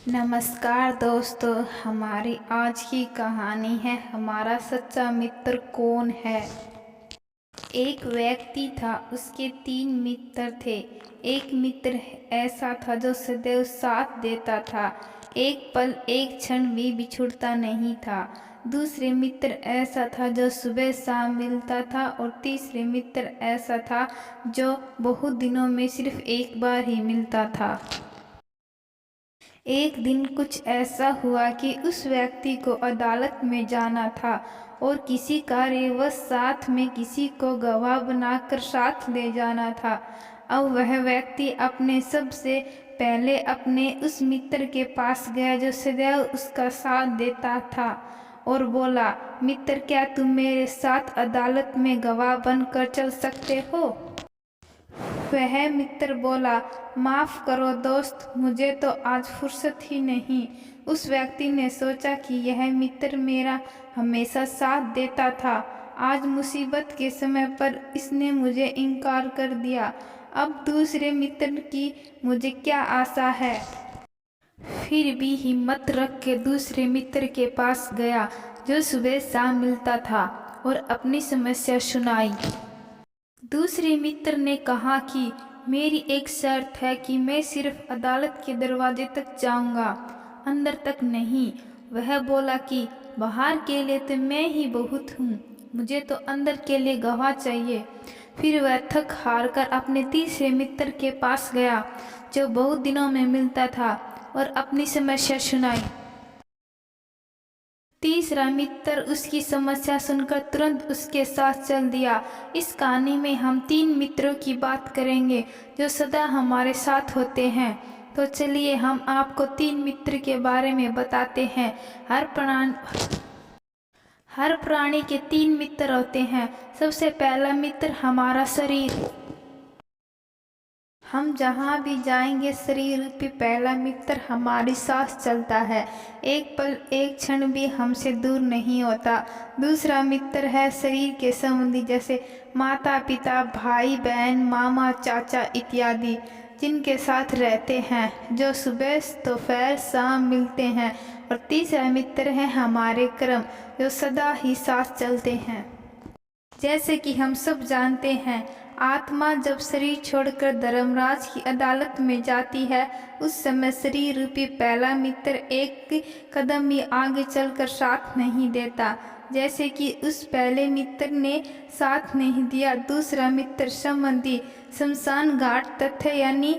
नमस्कार दोस्तों, हमारी आज की कहानी है हमारा सच्चा मित्र कौन है। एक व्यक्ति था, उसके 3 मित्र थे। एक मित्र ऐसा था जो सदैव साथ देता था, एक पल एक क्षण भी बिछुड़ता नहीं था। दूसरे मित्र ऐसा था जो सुबह शाम मिलता था और तीसरे मित्र ऐसा था जो बहुत दिनों में सिर्फ एक बार ही मिलता था। एक दिन कुछ ऐसा हुआ कि उस व्यक्ति को अदालत में जाना था और किसी कार्यवश साथ में किसी को गवाह बनाकर साथ ले जाना था। अब वह व्यक्ति अपने सबसे पहले अपने उस मित्र के पास गया जो सदैव उसका साथ देता था और बोला, मित्र, क्या तुम मेरे साथ अदालत में गवाह बनकर चल सकते हो? वह मित्र बोला, माफ़ करो दोस्त, मुझे तो आज फुर्सत ही नहीं। उस व्यक्ति ने सोचा कि यह मित्र मेरा हमेशा साथ देता था, आज मुसीबत के समय पर इसने मुझे इनकार कर दिया। अब दूसरे मित्र की मुझे क्या आशा है। फिर भी हिम्मत रख के दूसरे मित्र के पास गया जो सुबह शाम मिलता था और अपनी समस्या सुनाई। दूसरे मित्र ने कहा कि मेरी एक शर्त है कि मैं सिर्फ अदालत के दरवाजे तक जाऊंगा, अंदर तक नहीं। वह बोला कि बाहर के लिए तो मैं ही बहुत हूँ, मुझे तो अंदर के लिए गवाह चाहिए। फिर वह थक हार कर अपने तीसरे मित्र के पास गया जो बहुत दिनों में मिलता था और अपनी समस्या सुनाई। तीसरा मित्र उसकी समस्या सुनकर तुरंत उसके साथ चल दिया। इस कहानी में हम 3 मित्रों की बात करेंगे जो सदा हमारे साथ होते हैं। तो चलिए हम आपको 3 मित्र के बारे में बताते हैं। हर प्राणी के 3 मित्र होते हैं। सबसे पहला मित्र हमारा शरीर। हम जहाँ भी जाएंगे शरीर रूपी पहला मित्र हमारी साथ चलता है, एक पल एक क्षण भी हमसे दूर नहीं होता। दूसरा मित्र है शरीर के संबंधी, जैसे माता पिता, भाई बहन, मामा चाचा इत्यादि, जिनके साथ रहते हैं, जो सुबह दोपहर शाम मिलते हैं। और तीसरा मित्र है हमारे कर्म, जो सदा ही साथ चलते हैं। जैसे कि हम सब जानते हैं, आत्मा जब शरीर छोड़कर धर्मराज की अदालत में जाती है, उस समय शरीर रूपी पहला मित्र एक कदम भी आगे चलकर साथ नहीं देता। जैसे कि उस पहले मित्र ने साथ नहीं दिया, दूसरा मित्र संबंधी शमशान घाट तथ्य यानी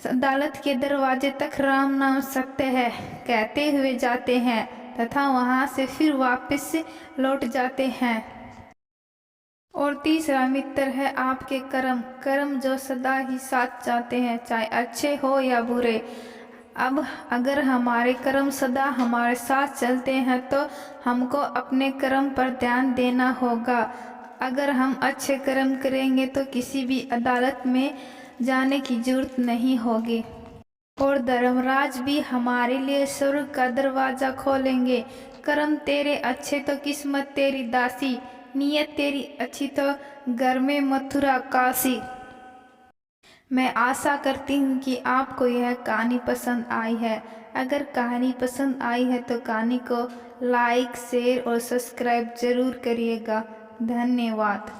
अदालत के दरवाजे तक राम नाम सत्य है कहते हुए जाते हैं तथा वहां से फिर वापस लौट जाते हैं। और तीसरा मित्र है आपके कर्म जो सदा ही साथ जाते हैं, चाहे अच्छे हो या बुरे। अब अगर हमारे कर्म सदा हमारे साथ चलते हैं तो हमको अपने कर्म पर ध्यान देना होगा। अगर हम अच्छे कर्म करेंगे तो किसी भी अदालत में जाने की जरूरत नहीं होगी और धर्मराज भी हमारे लिए स्वर्ग का दरवाजा खोलेंगे। कर्म तेरे अच्छे तो किस्मत तेरी दासी, नीयत तेरी अच्छी तो घर में मथुरा काशी। मैं आशा करती हूँ कि आपको यह कहानी पसंद आई है। अगर कहानी पसंद आई है तो कहानी को लाइक, शेयर और सब्सक्राइब जरूर करिएगा। धन्यवाद।